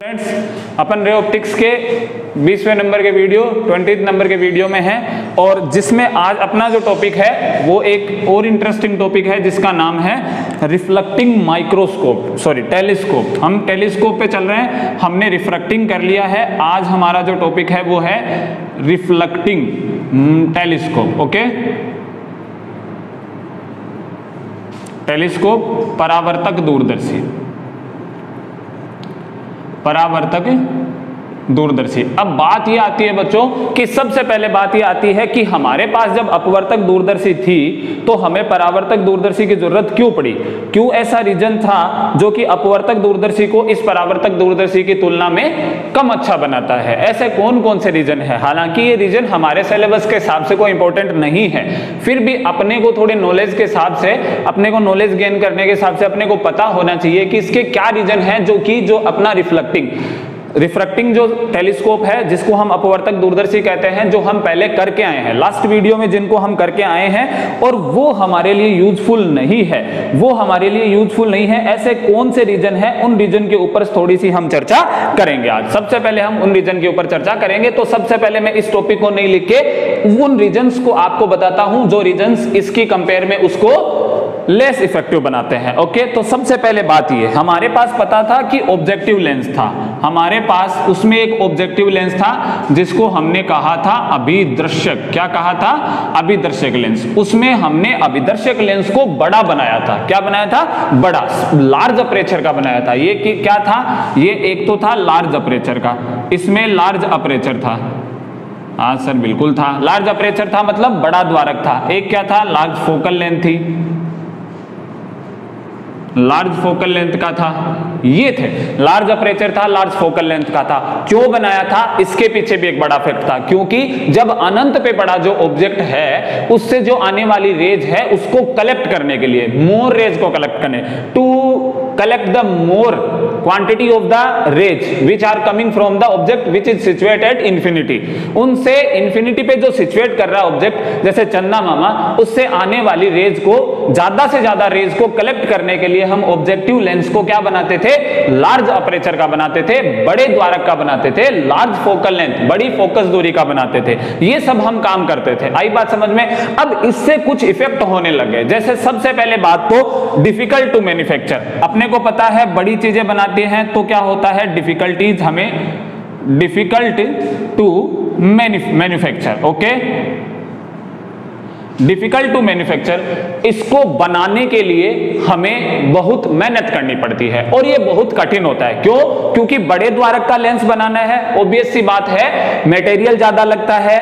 Friends, अपन ray optics के 20वें number के video 20th number के वीडियो में हैं और जिसमें आज अपना जो टॉपिक है वो एक और इंटरेस्टिंग टॉपिक है जिसका नाम है रिफ्लेक्टिंग माइक्रोस्कोप, सॉरी टेलीस्कोप। हम टेलीस्कोप पे चल रहे हैं, हमने रिफ्रैक्टिंग कर लिया है। आज हमारा जो टॉपिक है वो है रिफ्लेक्टिंग टेलीस्कोप। ओके, टेलीस्कोप परावर्तक दूरदर्शी, परावर्तक दूरदर्शी। अब बात ये आती है बच्चों कि सबसे पहले बात ये आती है कि हमारे पास जब अपवर्तक दूरदर्शी थी तो हमें परावर्तक दूरदर्शी की जरूरत क्यों पड़ी? क्यों ऐसा रीजन था जो कि अपवर्तक दूरदर्शी को इस परावर्तक दूरदर्शी की तुलना में कम अच्छा बनाता है? ऐसे कौन कौन से रीजन है? हालांकि ये रीजन हमारे सिलेबस के हिसाब से कोई इंपॉर्टेंट नहीं है, फिर भी अपने को थोड़े नॉलेज के हिसाब से, अपने को नॉलेज गेन करने के हिसाब से अपने को पता होना चाहिए कि इसके क्या रीजन है जो अपना रिफ्रैक्टिंग जो टेलीस्कोप है जिसको हम अपवर्तक दूरदर्शी कहते हैं, जो हम पहले करके आए हैं लास्ट वीडियो में, जिनको हम करके आए हैं और वो हमारे लिए यूजफुल नहीं है, वो हमारे लिए यूजफुल नहीं है। ऐसे कौन से रीजन है, उन रीजन के ऊपर थोड़ी सी हम चर्चा करेंगे आज। सबसे पहले हम उन रीजन के ऊपर चर्चा करेंगे। तो सबसे पहले मैं इस टॉपिक को नहीं लिख के उन रीजन्स को आपको बताता हूं जो रीजन्स इसकी कंपेयर में उसको लेस इफेक्टिव बनाते हैं। ओके, तो सबसे पहले बात ये, हमारे पास पता था कि ऑब्जेक्टिव लेंस था, हमारे पास उसमें एक ऑब्जेक्टिव लेंस था जिसको हमने कहा था अभिदर्शक। क्या कहा था? अभिदर्शक लेंस। उसमें हमने अभिदर्शक लेंस को बड़ा बनाया था। क्या बनाया था? बड़ा, लार्ज अपर्चर का बनाया था। ये क्या था? ये एक तो था लार्ज अपर्चर का, इसमें लार्ज अपर्चर था। हाँ सर बिल्कुल था, लार्ज अपर्चर था मतलब बड़ा द्वारक था। एक क्या था? लार्ज फोकल लेंथ थी, लार्ज फोकल लेंथ का था। ये थे, लार्ज अपर्चर था, लार्ज फोकल लेंथ का था। क्यों बनाया था? इसके पीछे भी एक बड़ा फैक्ट था, क्योंकि जब अनंत पे बड़ा जो ऑब्जेक्ट है उससे जो आने वाली रेज है उसको कलेक्ट करने के लिए, मोर रेज को कलेक्ट करने, to collect the more quantity of the rays which are coming from the object which is situated at infinity, उनसे इंफिनिटी पे जो सिचुएट कर रहा है ऑब्जेक्ट, जैसे चंदा मामा, उससे आने वाली रेज को, ज्यादा से ज्यादा रेज को कलेक्ट करने के लिए हम ऑब्जेक्टिव लेंस को क्या बनाते थे? लार्ज अपर्चर का बनाते थे, बड़े द्वारक का बनाते थे, लार्ज फोकल लेंथ, बड़ी फोकस दूरी का बनाते थे। ये सब हम काम करते थे। आई बात समझ में? अब इससे कुछ इफेक्ट होने लगे। जैसे सबसे पहले बात तो डिफिकल्ट टू मैन्युफैक्चर। अपने को पता है बड़ी चीजें बनाते हैं तो क्या होता है? डिफिकल्टीज, हमें difficult to manufacture. Okay, difficult to manufacture, इसको बनाने के लिए हमें बहुत मेहनत करनी पड़ती है और ये बहुत कठिन होता है। क्यों? क्योंकि बड़े द्वारक का लेंस बनाना है, ऑब्वियस सी बात है, मटेरियल ज्यादा लगता है,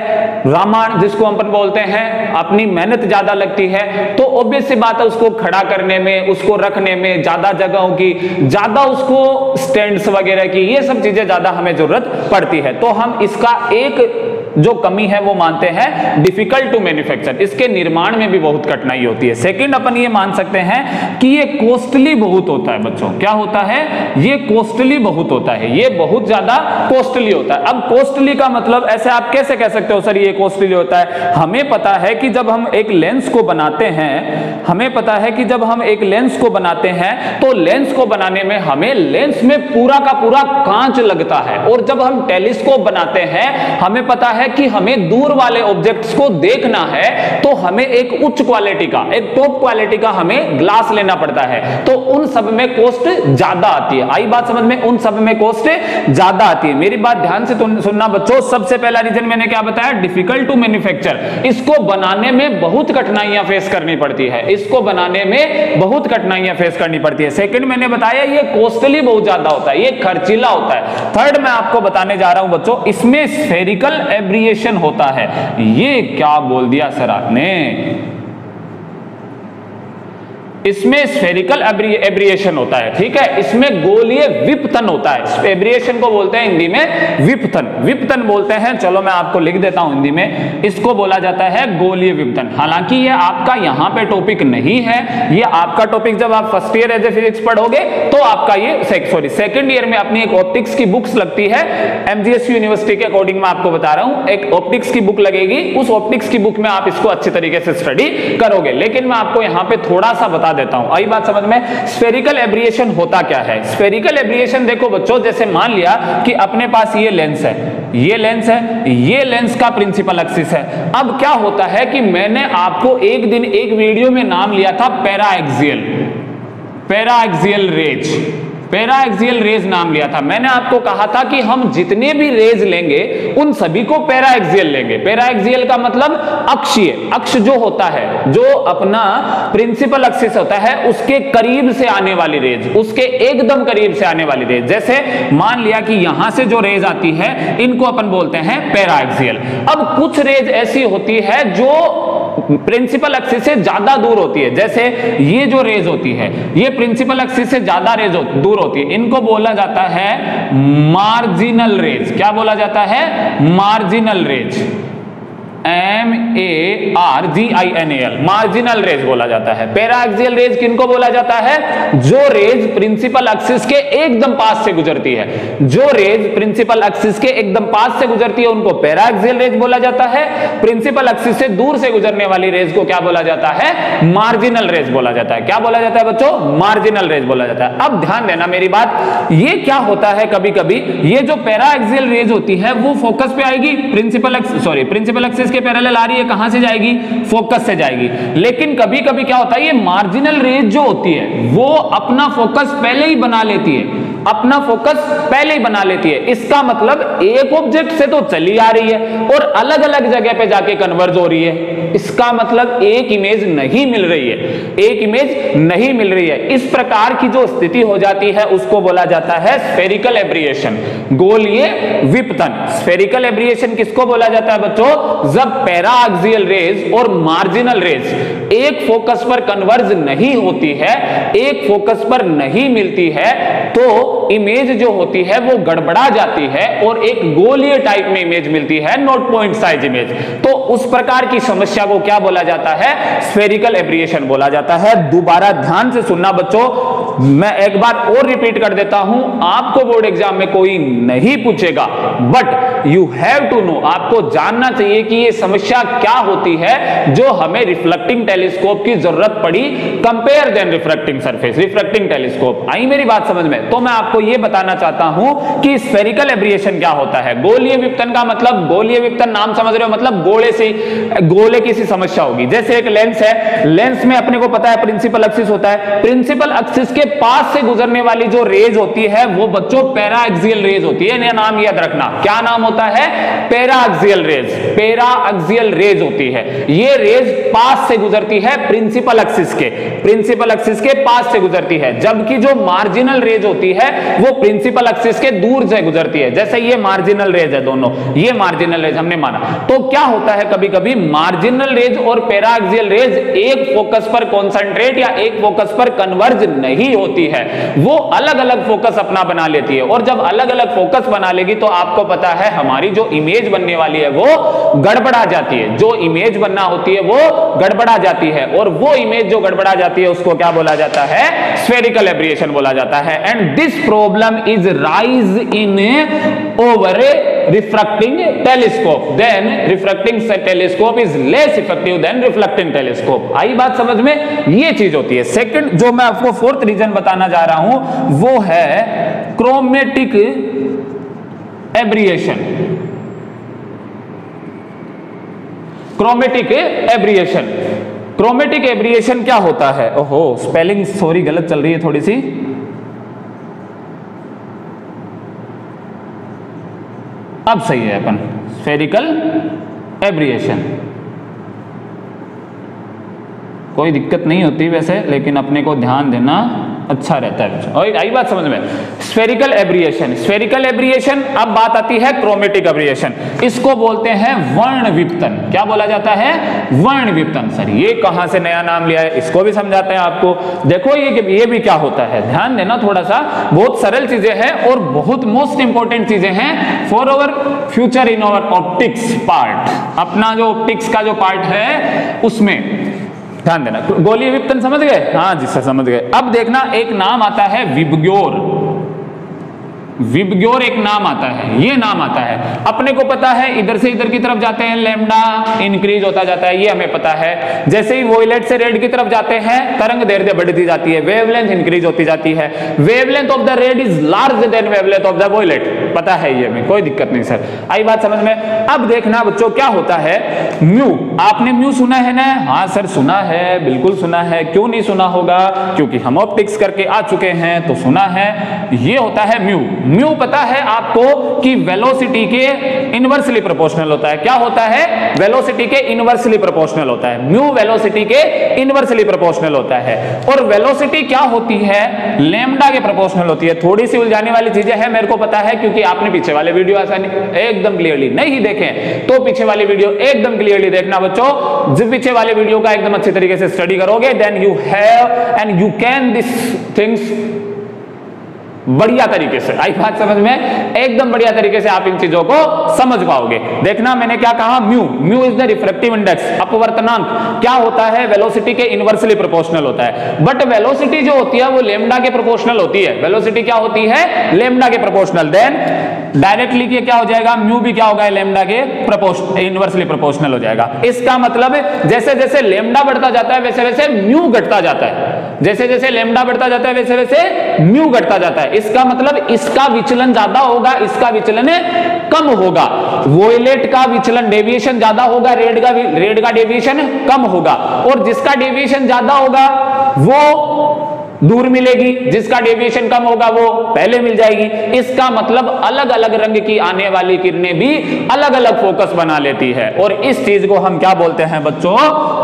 रामायण जिसको अपन बोलते हैं, अपनी मेहनत ज्यादा लगती है, तो ऑब्वियस सी बात है उसको खड़ा करने में, उसको रखने में ज्यादा जगहों की, ज्यादा उसको स्टैंड्स वगैरह की, ये सब चीजें ज्यादा हमें जरूरत पड़ती है। तो हम इसका एक जो कमी है वो मानते हैं डिफिकल्ट टू मैन्युफैक्चर। इसके निर्माण में भी बहुत कठिनाई होती है। सेकंड, अपन ये मान सकते हैं कि ये कॉस्टली बहुत होता है। बच्चों क्या होता है? ये कॉस्टली बहुत होता है, ये बहुत ज्यादा कॉस्टली होता है। अब कॉस्टली का मतलब ऐसे आप कैसे कह सकते हो सर ये कॉस्टली होता है? हमें पता है कि जब हम एक लेंस को बनाते हैं, हमें पता है कि जब हम एक लेंस को बनाते हैं तो लेंस को बनाने में हमें लेंस में पूरा का पूरा कांच लगता है, और जब हम टेलीस्कोप बनाते हैं हमें पता है कि हमें दूर वाले ऑब्जेक्ट्स को देखना है तो हमें एक उच्च क्वालिटी का, एक टॉप क्वालिटी का हमें ग्लास लेना पड़ता है, तो उन सब में कॉस्ट ज्यादा आती है। आई बात समझ में? उन सब में कॉस्ट ज्यादा आती है। मेरी बात ध्यान से सुनना बच्चों। सबसे पहला रीजन मैंने क्या बताया? Difficult to manufacture. इसको बनाने में बहुत कठिनाइयां फेस करनी पड़ती है, इसको बनाने में बहुत कठिनाइयां फेस करनी पड़ती है। सेकंड मैंने बताया ये कॉस्टली बहुत ज्यादा होता है, ये खर्चीला होता है। थर्ड मैं आपको बताने जा रहा हूं बच्चों, इसमें स्फेरिकल एब्रिएशन होता है। ये क्या बोल दिया सर आपने? इसमें स्फेरिकल एब्रिएशन होता है, ठीक है, इसमें गोलीय विपतन होता है। एब्रिएशन को बोलते हैं हिंदी में विपतन, विपतन बोलते हैं। चलो मैं आपको लिख देता हूं हिंदी में, इसको बोला जाता है गोलीय विपतन। हालांकि ये आपका यहां पे टॉपिक नहीं है, ये आपका टॉपिक जब आप first year as a physics पढ़ोगे तो आपका ये सेकंड ईयर में अपनी एक ऑप्टिक्स की बुक्स लगती है एमजीएसयू यूनिवर्सिटी के अकॉर्डिंग मैं आपको बता रहा हूं, एक ऑप्टिक्स की बुक लगेगी, उस ऑप्टिक्स की बुक में आप इसको अच्छे तरीके से स्टडी करोगे। लेकिन मैं आपको यहां पे थोड़ा सा बता बता देता हूं। आई बात समझ में? स्फेरिकल एब्रिएशन होता क्या है? स्फेरिकल एब्रिएशन देखो बच्चों, जैसे मान लिया कि अपने पास ये लेंस है, ये लेंस है, ये लेंस का प्रिंसिपल एक्सिस है। अब क्या होता है कि मैंने आपको एक दिन एक वीडियो में नाम लिया था पैराएक्सियल रेज, पैराएक्सियल रेज नाम लिया था। मैंने आपको कहा था कि हम जितने भी रेज लेंगे उन सभी को पैराएक्सियल लेंगे। पैराएक्सियल का मतलब अक्षीय, अक्ष जो होता है, जो अपना प्रिंसिपल एक्सिस होता है उसके करीब से आने वाली रेज, उसके एकदम करीब से आने वाली रेज। जैसे मान लिया कि यहां से जो रेज आती है इनको अपन बोलते हैं पैराएक्सियल। अब कुछ रेज ऐसी होती है जो प्रिंसिपल एक्सिस से ज्यादा दूर होती है, जैसे ये जो रेज होती है ये प्रिंसिपल एक्सिस से ज्यादा रेज दूर होती है, इनको बोला जाता है मार्जिनल रेज। क्या बोला जाता है? Marginal rays, MARGINAL, marginal rays बोला जाता है। पैराएक्सियल रेज किनको बोला जाता है? जो रेज प्रिंसिपल एक्सिस के एकदम पास से गुजरती है, जो रेज प्रिंसिपल एक्सिस के एकदम पास से गुजरती है उनको पैराएक्सियल रेज बोला जाता है। प्रिंसिपल एक्सिस से दूर से गुजरने वाली रेज को क्या बोला जाता है? मार्जिनल रेज बोला जाता है। क्या बोला जाता है बच्चों? मार्जिनल रेज बोला जाता है। अब ध्यान देना मेरी बात, ये क्या होता है कभी कभी ये जो पैराएक्सियल रेज होती है वो फोकस पे आएगी, प्रिंसिपल एक्सिस के पैरेलल आ रही है, कहां से जाएगी? फोकस से जाएगी। लेकिन कभी कभी क्या होता है, ये मार्जिनल रेज जो होती है वो अपना फोकस पहले ही बना लेती है, अपना फोकस पहले ही बना लेती है। इसका मतलब एक ऑब्जेक्ट से तो चली आ रही है और अलग अलग जगह पे जाके कन्वर्ज हो रही है। इसका मतलब एक इमेज नहीं मिल रही है, एक इमेज नहीं मिल रही है। इस प्रकार की जो स्थिति हो जाती है उसको बोला जाता है स्फेरिकल एब्रिएशन, गोलीय विपतन। स्फेरिकल एब्रिएशन किसको बोला जाता है बच्चों? जब पैराएक्सियल रेज और मार्जिनल रेज एक फोकस पर कन्वर्ज नहीं होती है, एक फोकस पर नहीं मिलती है, तो इमेज जो होती है वो गड़बड़ा जाती है और एक गोलीय टाइप में इमेज मिलती है, नोट पॉइंट साइज इमेज। तो उस प्रकार की समस्या को क्या बोला जाता है? स्फेरिकल एब्रिएशन बोला जाता है। दोबारा ध्यान से सुनना बच्चों, मैं एक बार और रिपीट कर देता हूं, आपको बोर्ड एग्जाम में कोई नहीं पूछेगा, but you have to know, आपको जानना चाहिए कि ये समस्या क्या होती है जो हमें रिफ्लेक्टिंग टेलीस्कोप की जरूरत पड़ी, compare than refracting surface, refracting telescope. आई मेरी बात समझ में? तो मैं आपको यह बताना चाहता हूं कि स्फेरिकल एब्रिएशन क्या होता है। गोलीय विपतन का मतलब, गोलीय विपतन नाम समझ रहे हो, मतलब गोले की सी समस्या होगी। जैसे एक लेंस है, लेंस में अपने को पता है प्रिंसिपल एक्सिस होता है, प्रिंसिपल एक्सिस के पास से गुजरने वाली जो रेज होती है वो बच्चों पैराएक्सियल रेज होती है। इन्हें नाम याद रखना, क्या नाम होता है? पैराएक्सियल रेज, पैराएक्सियल रेज होती है। ये रेज पास से गुजरती है प्रिंसिपल एक्सिस के, प्रिंसिपल एक्सिस के पास से गुजरती है, जबकि जो मार्जिनल रेज होती है वो प्रिंसिपल एक्सिस के दूर से गुजरती है। जैसे ये मार्जिनल रेज है, दोनों ये मार्जिनल रेज हमने माना। तो क्या होता है, कभी कभी मार्जिनल रेज और पैराएक्सियल रेज एक फोकस पर कॉन्सेंट्रेट या एक फोकस पर कन्वर्ज नहीं होती है, वो अलग अलग फोकस अपना बना लेती है। और जब अलग अलग फोकस बना लेगी तो आपको पता है हमारी जो इमेज बनने वाली है वो गड़बड़ा जाती है, जो इमेज बनना होती है वो गड़बड़ा जाती है, और वो इमेज जो गड़बड़ा जाती है उसको क्या बोला जाता है? स्फेरिकल एब्रिएशन बोला जाता है। And this problem is rise in over a refracting telescope, then refracting telescope is less effective than reflecting telescope. आई बात समझ में? ये चीज होती है। सेकंड जो मैं आपको फोर्थ रीजन बताना जा रहा हूं वो है क्रोमेटिक एब्रिएशन। क्रोमेटिक एब्रिएशन, क्रोमेटिक एब्रिएशन क्या होता है? ओहो, स्पेलिंग सॉरी गलत चल रही है थोड़ी सी। अब सही है अपन, स्फेरिकल एब्रिएशन, कोई दिक्कत नहीं होती वैसे, लेकिन अपने को ध्यान देना अच्छा रहता है। और आई बात समझ में? Spherical aberration, spherical aberration. अब बात आती है क्रोमेटिक एब्रिएशन, इसको बोलते हैं वर्ण विपतन। क्या बोला जाता है? वर्ण विपतन। सर ये कहां से नया नाम लिया है, इसको भी समझाते हैं आपको। देखो ये भी क्या होता है, ध्यान देना थोड़ा सा, बहुत सरल चीजें हैं और बहुत मोस्ट इंपॉर्टेंट चीजें हैं for our future in our optics part. अपना जो ऑप्टिक्स का जो पार्ट है उसमें ध्यान देना। गोलीय विपतन समझ गए? हाँ जी सर समझ गए। अब देखना, एक नाम आता है विबग्योर, विबग्योर एक नाम आता है, ये नाम आता है। अपने को पता है इधर से इधर की तरफ जाते हैं लैम्डा इंक्रीज होता जाता है, ये हमें पता है। जैसे ही वोयलेट से रेड की तरफ जाते हैं तरंग दैर्ध्य बढ़ती जाती है, वेवलेंथ इंक्रीज होती जाती है। Wavelength of the red is larger than wavelength of the violet, पता है ये हमें, कोई दिक्कत नहीं सर, आई बात समझ में। अब देखना बच्चों क्या होता है म्यू, आपने म्यू सुना है ना? हाँ सर सुना है, बिल्कुल सुना है, क्यों नहीं सुना होगा, क्योंकि हम ऑप्टिक्स करके आ चुके हैं तो सुना है। ये होता है म्यू। म्यू पता है आपको कि वेलोसिटी के इनवर्सली प्रोपोर्शनल होता है। क्या होता है? वेलोसिटी के इनवर्सली प्रोपोर्शनल होता है। म्यू वेलोसिटी के इनवर्सली प्रोपोर्शनल होता है। और वेलोसिटी क्या होती है? लैम्डा के प्रोपोर्शनल होती है। थोड़ी सी उलझाने वाली चीजें हैं, मेरे को पता है, क्योंकि आपने पीछे वाले वीडियो आसानी एकदम क्लियरली नहीं देखे तो पीछे वाले वीडियो एकदम क्लियरली देखना बच्चों। जिस पीछे वाले वीडियो का एकदम अच्छे तरीके से स्टडी करोगे then you have and you can this things बढ़िया तरीके से, आई बात समझ में, एकदम बढ़िया तरीके से आप इन चीजों को समझ पाओगे। देखना मैंने क्या कहा, mu, mu is the refractive index, अपवर्तनांक क्या होता है? वेलोसिटी के इनवर्सली प्रोपोर्शनल होता है। बट वेलोसिटी जो होती है वो लैम्डा के प्रोपोर्शनल होती है। वेलोसिटी क्या होती है? लैम्डा के प्रोपोर्शनल। देन डायरेक्टली क्या हो जाएगा? म्यू भी क्या होगा? लैम्डा के इनवर्सली प्रोपोर्शनल हो जाएगा। इसका मतलब जैसे जैसे लैम्डा बढ़ता जाता है वैसे वैसे म्यू घटता जाता है, जैसे जैसे लैम्डा बढ़ता जाता है वैसे वैसे म्यू घटता जाता है। इसका मतलब इसका विचलन ज्यादा होगा, इसका विचलन कम होगा। वोयलेट का विचलन डेविएशन ज्यादा होगा, रेड का डेविएशन कम होगा। और जिसका डेविएशन ज्यादा होगा वो दूर मिलेगी, जिसका डेविएशन कम होगा वो पहले मिल जाएगी। इसका मतलब अलग अलग रंग की आने वाली किरणें भी अलग अलग फोकस बना लेती है। और इस चीज को हम क्या बोलते हैं बच्चों?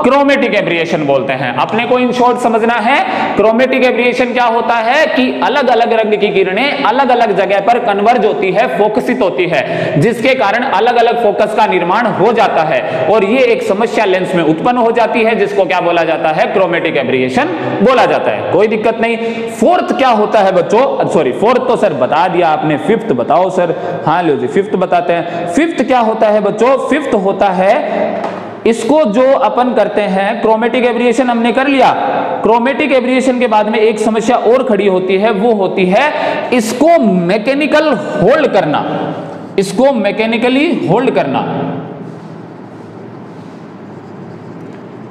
क्रोमेटिक एब्रिएशन बोलते हैं। अपने को इन शॉर्ट समझना है क्रोमेटिक एब्रिएशन क्या होता है कि अलग अलग रंग की किरणें अलग अलग जगह पर कन्वर्ज होती है, फोकसित होती है, जिसके कारण अलग अलग फोकस का निर्माण हो जाता है। और ये एक समस्या लेंस में उत्पन्न हो जाती है जिसको क्या बोला जाता है? क्रोमेटिक एब्रिएशन बोला जाता है। कोई दिक्कत नहीं। फोर्थ क्या होता है बच्चों? सॉरी फोर्थ तो सर बता दिया आपने, फिफ्थ बताओ सर। हाँ लो जी फिफ्थ बताते हैं। फिफ्थ क्या होता है बच्चों? फिफ्थ होता है इसको जो अपन करते हैं, क्रोमेटिक एब्रिएशन हमने कर लिया। क्रोमेटिक एब्रिएशन के बाद में एक समस्या और खड़ी होती है, वो होती है इसको मैकेनिकल होल्ड करना, इसको मैकेनिकली होल्ड करना।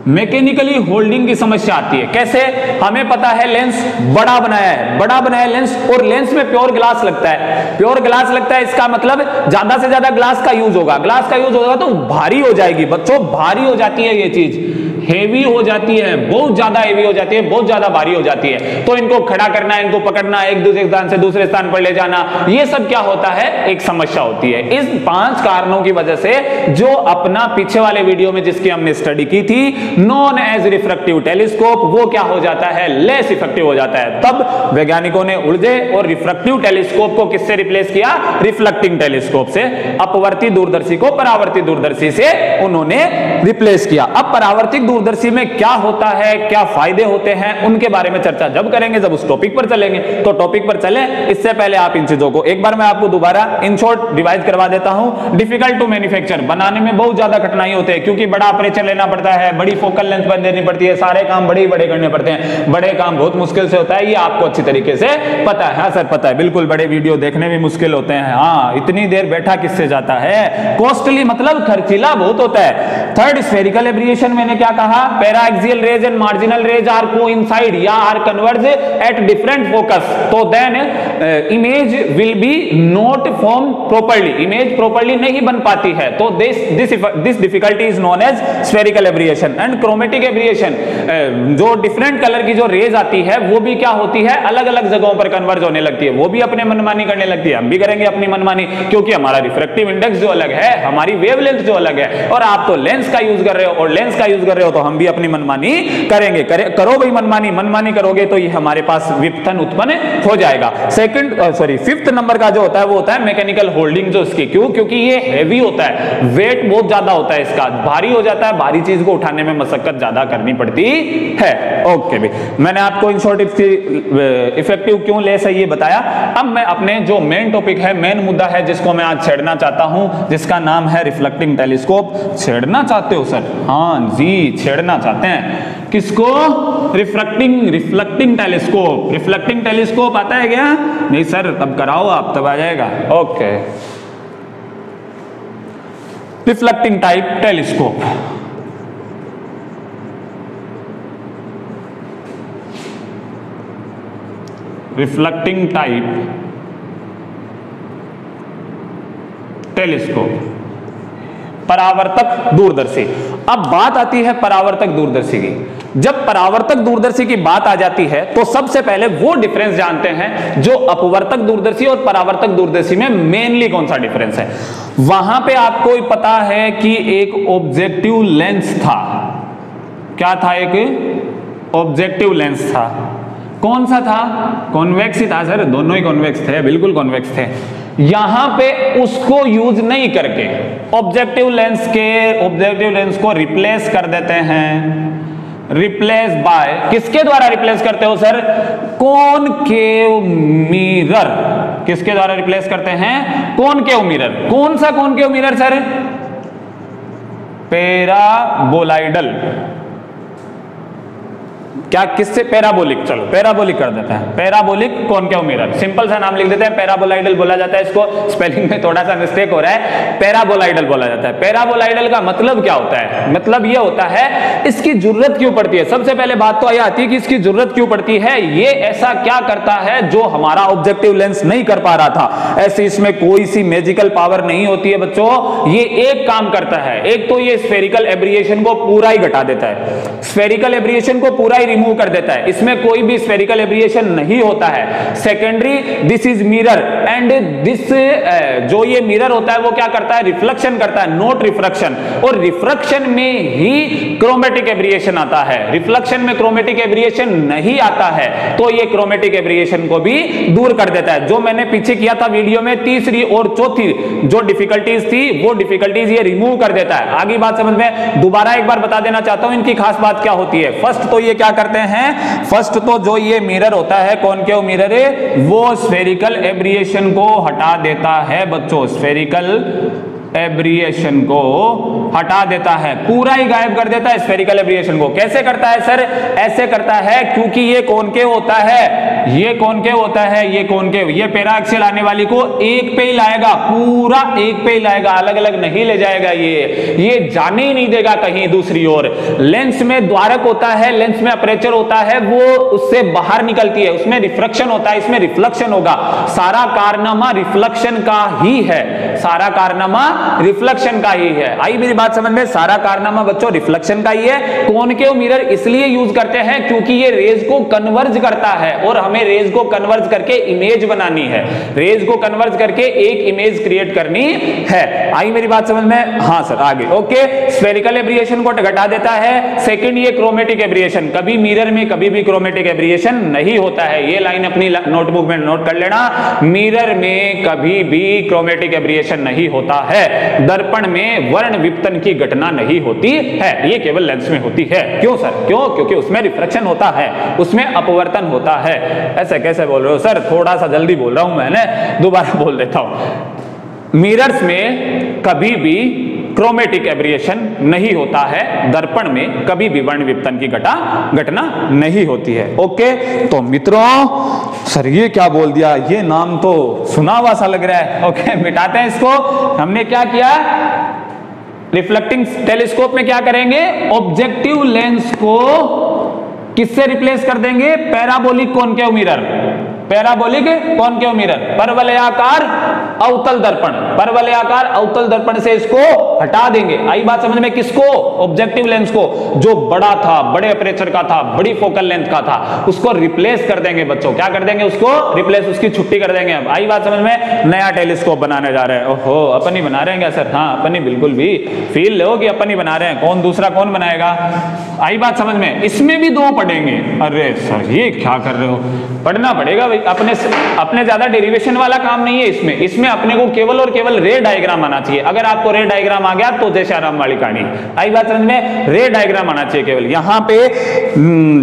मैकेनिकली होल्डिंग की समस्या आती है। कैसे? हमें पता है लेंस बड़ा बनाया है, बड़ा बनाया लेंस, और लेंस में प्योर ग्लास लगता है, प्योर ग्लास लगता है। इसका मतलब ज्यादा से ज्यादा ग्लास का यूज होगा, ग्लास का यूज होगा तो भारी हो जाएगी बच्चों, भारी हो जाती है ये चीज, हेवी हो जाती है, बहुत ज्यादा हेवी हो जाती है, बहुत ज्यादा भारी हो जाती है। तो इनको खड़ा करना, इनको पकड़ना, एक दूसरे स्थान से दूसरे स्थान पर ले जाना, ये सब क्या होता है? एक समस्या होती है। इस 5 कारणों की वजह से जो अपना पीछे वाले वीडियो में जिसकी हमने स्टडी की थी नॉन एज रिफ्रैक्टिव टेलीस्कोप, वो क्या हो जाता है? लेस इफेक्टिव हो जाता है। तब वैज्ञानिकों ने उलझे और रिफ्रैक्टिव टेलीस्कोप को किससे रिप्लेस किया? रिफ्लेक्टिंग टेलीस्कोप से। अपवर्ती दूरदर्शी को परावर्ती दूरदर्शी से उन्होंने रिप्लेस किया। अब परावर्तित दूरदर्शी में क्या होता है, क्या फायदे होते हैं, उनके बारे में चर्चा जब करेंगे, जब उस टॉपिक पर चलेंगे। तो टॉपिक पर चले इससे पहले आप इन चीजों को एक बार मैं आपको दोबारा इन शॉर्ट रिवाइज करवा देता हूं। डिफिकल्ट टू मैन्युफैक्चर, बनाने में बहुत ज्यादा कठिनाई होती है, क्योंकि बड़ा ऑपरेशन लेना पड़ता है, बड़ी फोकल लेंथ बन देनी पड़ती है, सारे काम बड़े बड़े करने पड़ते हैं, बड़े काम बहुत मुश्किल से होता है, ये आपको अच्छी तरीके से पता है। हाँ सर पता है, बिल्कुल, बड़े वीडियो देखने में मुश्किल होते हैं। हाँ, इतनी देर बैठा किससे जाता है? कॉस्टली मतलब खर्चीला बहुत होता है। थर्ड, स्फेरिकल एब्रिएशन मैंने क्या कहा? Paraxial rays and marginal rays are coincide या are converge at different focus, तो then image will be not form properly, image properly नहीं बन पाती है। तो this difficulty is known as spherical aberration. And chromatic aberration, जो different colour की जो रेज आती है वो भी क्या होती है? अलग अलग जगहों पर कन्वर्ज होने लगती है, वो भी अपने मनमानी करने लगती है, हम भी करेंगे अपनी मनमानी, क्योंकि हमारा रिफ्रैक्टिव इंडेक्स जो अलग है, हमारी वेवलेंथ जो अलग है, और आप तो लेंस का यूज कर रहे हो और लेंस का यूज कर रहे हो, तो हम भी अपनी मनमानी करेंगे। करो भाई मनमानी, मनमानी करोगे तो ये हमारे पास विपथन उत्पन्न हो जाएगा। फिफ्थ नंबर का जो होता है वो होता है मैकेनिकल होल्डिंग, जो इसकी, क्यों? क्योंकि ये हैवी होता है, वेट बहुत ज्यादा होता है इसका, भारी हो जाता है, भारी चीज को उठाने में मशक्कत ज्यादा करनी पड़ती है। ओके भाई, मैंने आपको इन शॉर्ट इफेक्टिव क्यों लेस है ये बताया। अब मैं अपने जो मेन टॉपिक है, मेन मुद्दा है, जिसको मैं आज छेड़ना चाहता हूं, जिसका नाम है रिफ्लेक्टिंग टेलीस्कोप। छेड़ना चाहते हो सर? हाँ जी, छेड़ना चाहते हैं। किसको? Reflecting telescope. रिफ्लेक्टिंग टेलीस्कोप आता है क्या? नहीं सर, तब कराओ आप, तब आ जाएगा। Okay, reflecting type telescope. Reflecting type telescope, परावर्तक दूरदर्शी। अब बात आती है परावर्तक दूरदर्शी की। जब परावर्तक दूरदर्शी की बात आ जाती है तो सबसे पहले वो डिफरेंस जानते हैं जो अपवर्तक दूरदर्शी और परावर्तक दूरदर्शी में मेनली कौन सा डिफरेंस है। वहां पे आपको पता है कि एक ऑब्जेक्टिव लेंस था। क्या था? एक ऑब्जेक्टिव लेंस था। कौन सा था? कॉन्वेक्स ही था सर, दोनों ही कॉन्वेक्स थे, बिल्कुल कॉन्वेक्स थे। यहां पे उसको यूज नहीं करके ऑब्जेक्टिव लेंस को रिप्लेस कर देते हैं। रिप्लेस बाय, किसके द्वारा रिप्लेस करते हो सर? Concave mirror. किसके द्वारा रिप्लेस करते हैं? Concave mirror. कौन सा कॉनकेव मिरर सर? पैराबोलाइडल। क्या? किससे? पैराबोलिक। चलो पैराबोलिक कर देते हैं, पैराबोलिक कॉनकेव मिरर। सिंपल सा नाम लिख देते हैं, पैराबोलाइडल बोला जाता है इसको। स्पेलिंग में थोड़ा सा मिस्टेक हो रहा है, पैराबोलाइडल बोला जाता है। पैराबोलाइडल का मतलब क्या होता है? मतलब ये होता है इसकी जरूरत क्यों पड़ती है। सबसे पहले बात तो यह आती है कि इसकी जरूरत क्यों पड़ती है। ये ऐसा क्या करता है जो हमारा ऑब्जेक्टिव लेंस नहीं कर पा रहा था। ऐसे इसमें कोई सी मैजिकल पावर नहीं होती है बच्चों। ये एक काम करता है, एक तो ये स्फेरिकल एब्रिएशन को पूरा ही घटा देता है, स्फेरिकल एब्रिएशन को पूरा ही रिमूव कर देता है। इसमें कोई भी स्फेरिकल एब्रिएशन नहीं होता है। Secondary, this is mirror and this, जो ये मिरर होता है वो क्या करता है? रिफ्लेक्शन करता है, नॉट रिफ्रैक्शन। और रिफ्रैक्शन में ही क्रोमेटिक एब्रिएशन आता है। रिफ्लेक्शन में क्रोमेटिक एब्रिएशन नहीं आता है तो ये क्रोमेटिक एब्रिएशन को भी दूर कर देता है। जो मैंने पीछे किया था वीडियो में, तीसरी और चौथी जो डिफिकल्टीज थी वो डिफिकल्टीज ये रिमूव कर देता है। आगे बात समझ में, दोबारा एक बार बता देना चाहता हूं इनकी खास बात क्या होती है। फर्स्ट तो ये क्या करते हैं, फर्स्ट तो जो ये मिरर होता है कॉनकेव मिरर वो स्फेरिकल एब्रिएशन को हटा देता है बच्चों। स्फेरिकल एब्रिएशन को हटा देता है, पूरा ही गायब कर देता है स्फेरिकल एब्रिएशन को। कैसे करता है सर? ऐसे करता है क्योंकि ये कॉनकेव होता है, ये कॉनकेव होता है, ये कॉनकेव, ये पैराक्सियल आने वाली को एक पे ही लाएगा, पूरा एक पे ही लाएगा, अलग अलग नहीं ले जाएगा। ये जाने ही नहीं देगा कहीं दूसरी ओर। लेंस में द्वारक होता है, लेंस में अपर्चर होता है, वो उससे बाहर निकलती है, उसमें रिफ्रैक्शन होता है, इसमें रिफ्लेक्शन होगा। सारा कारनामा रिफ्लेक्शन का ही है, सारा कारनामा रिफ्लेक्शन का ही है। आई मेरी बात समझ में? सारा कारनामा बच्चों रिफ्लेक्शन का ही है। कॉनकेव मिरर इसलिए यूज करते हैं क्योंकि ये रेज को कन्वर्ज करता है और हमें रेज को कन्वर्ज करके इमेज बनानी है, रेज को कन्वर्ज करके एक इमेज क्रिएट करनी है। आई मेरी बात समझ में? हाँ सर, आगे। ओके, स्फेरिकल एब्रिएशन को घटा देता है। सेकंड, ये क्रोमेटिक एब्रिएशन, कभी मिरर में कभी भी क्रोमेटिक एब्रिएशन नहीं होता है। ये लाइन अपनी नोटबुक में नोट कर लेना, मिरर में कभी भी क्रोमेटिक एब्रिएशन नहीं होता है। दर्पण में वर्ण विपतन की घटना नहीं होती है, ये केवल लेंस में होती है। क्यों सर? क्यों? क्योंकि उसमें रिफ्रैक्शन होता है, उसमें अपवर्तन होता है। ऐसे कैसे बोल रहे हो सर? थोड़ा सा जल्दी बोल रहा हूं मैंने, दोबारा बोल देता हूं। मिरर्स में कभी भी क्रोमेटिक एब्रिएशन नहीं होता है, दर्पण में कभी भी वर्ण विपतन की घटना नहीं होती है। ओके, तो मित्रों सर ये क्या बोल दिया, ये नाम तो सुना हुआ सा लग रहा है। ओके, मिटाते हैं इसको। हमने क्या किया? रिफ्लेक्टिंग टेलीस्कोप में क्या करेंगे? ऑब्जेक्टिव लेंस को किससे रिप्लेस कर देंगे? Parabolic concave mirror, parabolic concave mirror, परवलयाकार अवतल दर्पण, परवलयाकार अवतल दर्पण से इसको हटा देंगे। आई बात समझ में? किसको? ऑब्जेक्टिव लेंस को, जो बड़ा था, बड़े अपर्चर का था, बड़ी फोकल लेंथ का था, उसको रिप्लेस कर देंगे बच्चों। क्या कर देंगे? उसको रिप्लेस, उसकी छुट्टी कर देंगे। अब आई बात समझ में? नया टेलीस्कोप बनाने जा रहे हैं। ओहो, अपन ही बना रहे हैं क्या सर? हाँ, अपन ही, बिल्कुल भी फील लो कि अपन ही बना रहे हैं, कौन दूसरा कौन बनाएगा। आई बात समझ में? इसमें भी दो पढ़ेंगे। अरे सर ये क्या कर रहे हो? पढ़ना पड़ेगा भाई, अपने ज्यादा डेरिवेशन वाला काम नहीं है इसमें। इसमें अपने को केवल और केवल रे डायग्राम आना चाहिए। अगर आपको रे डायग्राम आ गया तो जय श्री राम वाली कहानी। आई बात समझ में? रे डायग्राम आना चाहिए केवल, यहां पे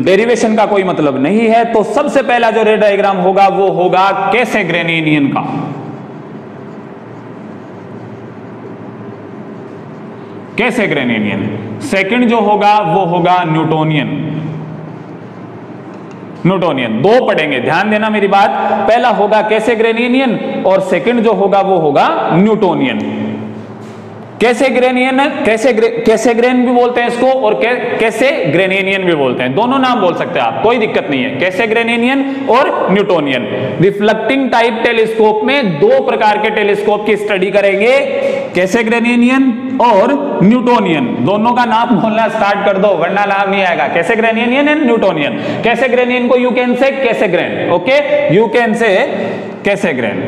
डेरिवेशन का कोई मतलब नहीं है। तो सबसे पहला जो रे डायग्राम होगा वो होगा कैसेग्रेनियन का। कैसे ग्रेनियन। सेकंड जो होगा वो होगा न्यूटोनियन। न्यूटोनियन दो पढ़ेंगे, ध्यान देना मेरी बात। पहला होगा कैसे ग्रेनियन और सेकंड जो होगा वो होगा न्यूटोनियन। कैसे ग्रेनियन, कैसे ग्रेन भी बोलते हैं इसको और कैसे ग्रेनियन भी बोलते हैं, दोनों नाम बोल सकते हैं आप, कोई दिक्कत नहीं है। कैसे ग्रेनियन और न्यूटोनियन। रिफ्लेक्टिंग टाइप टेलीस्कोप में दो प्रकार के टेलीस्कोप की स्टडी करेंगे, कैसे ग्रेनियन और न्यूटोनियन। दोनों का नाम बोलना स्टार्ट कर दो वरना नाम नहीं आएगा। कैसे ग्रेनियन एंड न्यूटोनियन। कैसे ग्रेनियन को यू कैन से कैसे grain, okay, you can say कैसे ग्रेन।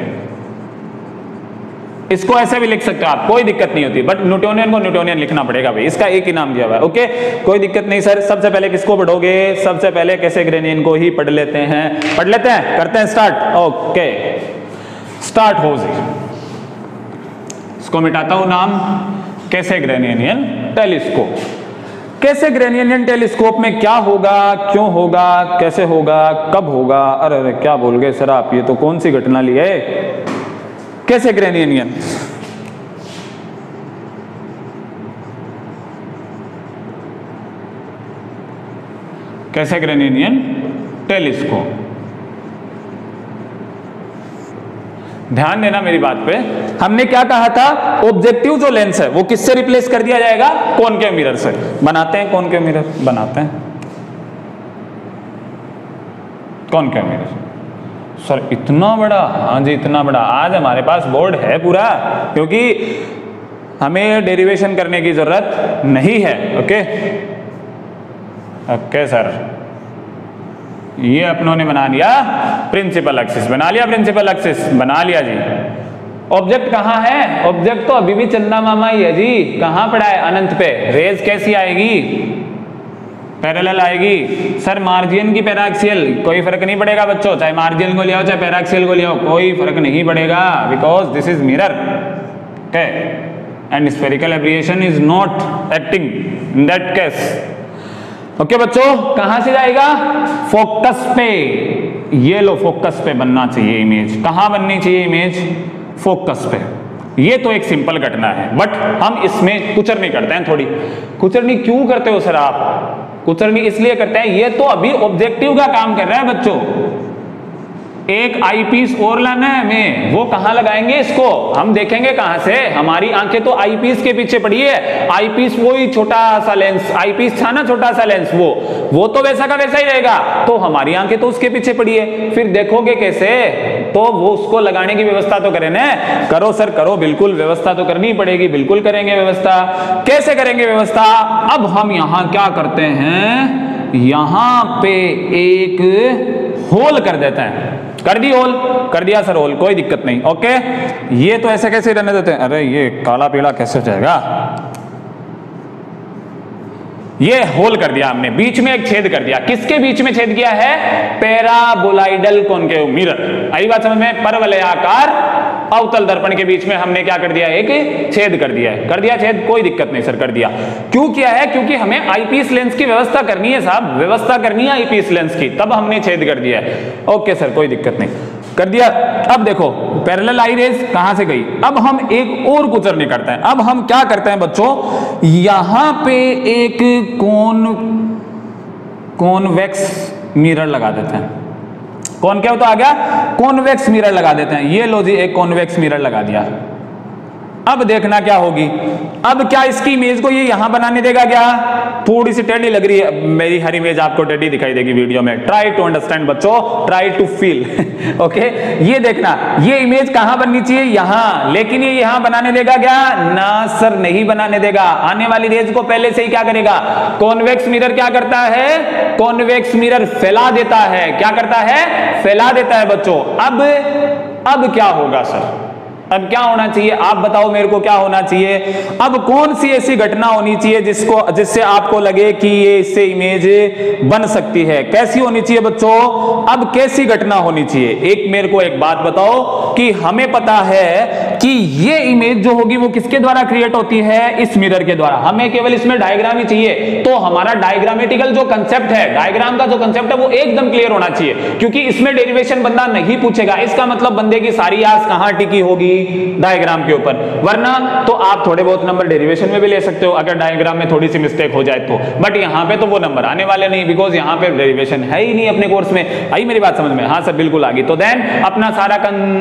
इसको ऐसे भी लिख सकते हो आप, कोई दिक्कत नहीं होती, बट न्यूटोनियन को न्यूटोनियन लिखना पड़ेगा भाई, इसका एक ही नाम दिया हुआ है, ओके, कोई दिक्कत नहीं सर। सबसे पहले किसको पढ़ोगे, सबसे पहले कैसे ग्रेनियन को ही पढ़ लेते हैं, करते हैं स्टार्ट, ओके स्टार्ट हो जी। इसको मिटाता हूं नाम, कैसे ग्रेनियन टेलीस्कोप। कैसे ग्रेनियन टेलीस्कोप में क्या होगा, क्यों होगा, कैसे होगा, कब होगा। अरे क्या बोल गए सर आप, ये तो कौन सी घटना ली है। कैसे ग्रेनियन, कैसे ग्रेनियन टेलीस्कोप। ध्यान देना मेरी बात पे, हमने क्या कहा था, ऑब्जेक्टिव जो लेंस है वो किससे रिप्लेस कर दिया जाएगा, कॉनकेव मिरर से। बनाते हैं कॉनकेव मिरर, बनाते हैं कॉनकेव मिरर। सर इतना बड़ा, हाँ जी इतना बड़ा, आज हमारे पास बोर्ड है पूरा, क्योंकि हमें डेरिवेशन करने की जरूरत नहीं है, ओके ओके सर। ये अपनों ने बना लिया प्रिंसिपल एक्सिस, बना लिया प्रिंसिपल एक्सिस, बना लिया जी। ऑब्जेक्ट कहाँ है, ऑब्जेक्ट तो अभी भी चंदा मामा ही है जी, कहाँ पड़ा है, अनंत पे। रेज कैसी आएगी, पैरेलल आएगी। सर मार्जिन की पैराक्सियल, कोई फर्क नहीं पड़ेगा बच्चों, चाहे मार्जिन को ले आओ चाहे पैराक्सियल को ले आओ, कोई फर्क नहीं पड़ेगा, because this is mirror, okay, and spherical aberration is not acting in that case, okay बच्चों। कहां से जाएगा, फोकस पे। ये लो फोकस पे बनना चाहिए इमेज, कहां बननी चाहिए इमेज, फोकस पे। ये तो एक सिंपल घटना है, बट हम इसमें कुचरनी करते हैं थोड़ी। कुचरनी क्यों करते हो सर आप, कुचरनी इसलिए करते हैं, ये तो अभी ऑब्जेक्टिव का काम कर रहा है बच्चों। एक आईपीस और लाना है हमें, वो कहां लगाएंगे इसको, हम देखेंगे कहां से, हमारी आंखें तो आईपीस के पीछे पड़ी है। आईपीस वही छोटा सा लेंस, आईपीस था ना छोटा सा लेंस, वो तो वैसा का वैसा ही रहेगा, तो हमारी आंखें तो उसके पीछे पड़ी है, फिर देखोगे कैसे, तो वो उसको लगाने की व्यवस्था तो करें ना। करो सर करो, बिल्कुल व्यवस्था तो करनी पड़ेगी, बिल्कुल करेंगे व्यवस्था। कैसे करेंगे व्यवस्था, अब हम यहां क्या करते हैं, यहां पे एक होल कर देते हैं। कर दी होल, कर दिया सर होल, कोई दिक्कत नहीं, ओके। ये तो ऐसे कैसे रहने देते हैं, अरे ये काला पीला कैसे जाएगा, ये होल कर दिया हमने, बीच में एक छेद कर दिया। किसके बीच में छेद किया है, पैराबोलाइडल कॉनकेव मिरर। आई बात समझ में, परवलयाकार अवतल दर्पण के बीच में हमने क्या कर दिया, एक छेद कर दिया है, कर दिया छेद, कोई दिक्कत नहीं सर, कर दिया। क्यों किया है, क्योंकि हमें आईपीस लेंस की व्यवस्था करनी है साहब, व्यवस्था करनी है आईपीस लेंस की, तब हमने छेद कर दिया है, ओके सर कोई दिक्कत नहीं, कर दिया। अब देखो पैरेलल आई रेज कहां से गई, अब हम एक और कुचरनी करते हैं। अब हम क्या करते हैं बच्चों, यहां पे एक कॉन्वेक्स मिरर लगा देते हैं। कौन क्या होता आ गया, कॉन्वेक्स मिरर लगा देते हैं। ये लो जी एक कॉन्वेक्स मिरर लगा दिया। अब देखना क्या होगी, अब क्या इसकी इमेज को ये यहां बनाने देगा क्या, थोड़ी सी टेढ़ी लग रही है, मेरी हर इमेज आपको टेढ़ी दिखाई देगी वीडियो में, ट्राई टू अंडरस्टैंड बच्चों, ट्राई टू फील, ओके। ये देखना, ये इमेज कहां बननी चाहिए, यहां, लेकिन ये यहां बनाने देगा क्या, ना सर नहीं बनाने देगा। आने वाली रेज को पहले से ही क्या करेगा, कॉन्वेक्स मिरर क्या करता है, कॉन्वेक्स मिरर फैला देता है, क्या करता है, फैला देता है बच्चों। अब क्या होगा सर, अब क्या होना चाहिए, आप बताओ मेरे को क्या होना चाहिए। अब कौन सी ऐसी घटना होनी चाहिए जिससे आपको लगे कि ये इससे इमेज बन सकती है, कैसी होनी चाहिए बच्चों, अब कैसी घटना होनी चाहिए। एक मेरे को एक बात बताओ कि हमें पता है कि ये इमेज जो होगी वो किसके द्वारा क्रिएट होती है, इस मिरर के द्वारा। हमें केवल इसमें डायग्राम ही चाहिए, तो हमारा डायग्रामेटिकल जो कंसेप्ट है, डायग्राम का जो कंसेप्ट है वो एकदम क्लियर होना चाहिए, क्योंकि इसमें डेरिवेशन बंदा नहीं पूछेगा। इसका मतलब बंदे की सारी आस कहां टिकी होगी, डायग्राम के ऊपर। वरना तो आप थोड़े बहुत नंबर डेरिवेशन में भी ले सकते हो अगर डायग्राम में थोड़ी सी मिस्टेक हो जाए तो, बट यहां पे तो वो नंबर आने वाले नहीं, बिकॉज यहां पे डेरिवेशन है ही नहीं अपने कोर्स में। आई मेरी बात समझ में? हाँ सर बिल्कुल आ गई। तो देन अपना सारा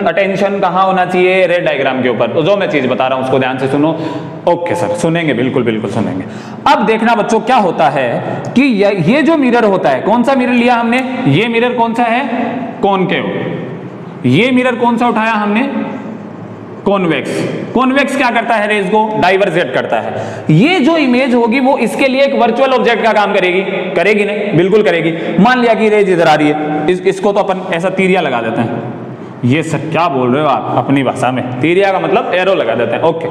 अटेंशन कहां होना चाहिए, रेड डायग्राम के ऊपर। तो जो मैं चीज बता रहा हूं उसको ध्यान से सुनो। ओके सर, सुनेंगे, बिल्कुल बिल्कुल सुनेंगे। अब देखना बच्चों क्या होता है कि ये जो मिरर होता है, कौन सा मिरर लिया हमने, ये मिरर कौन सा है, कॉनकेव। ये मिरर कौन सा उठाया हमने, कॉन्वेक्स। कॉन्वेक्स क्या करता है, रेज को डाइवर्जेट करता है। ये जो इमेज होगी वो इसके लिए एक वर्चुअल ऑब्जेक्ट का काम करेगी, करेगी नहीं, बिल्कुल करेगी। मान लिया कि रेज इधर आ रही है, इसको तो अपन ऐसा तीरिया लगा देते हैं। ये सर क्या बोल रहे हो आप, अपनी भाषा में तीरिया का मतलब एरो लगा देते हैं। ओके,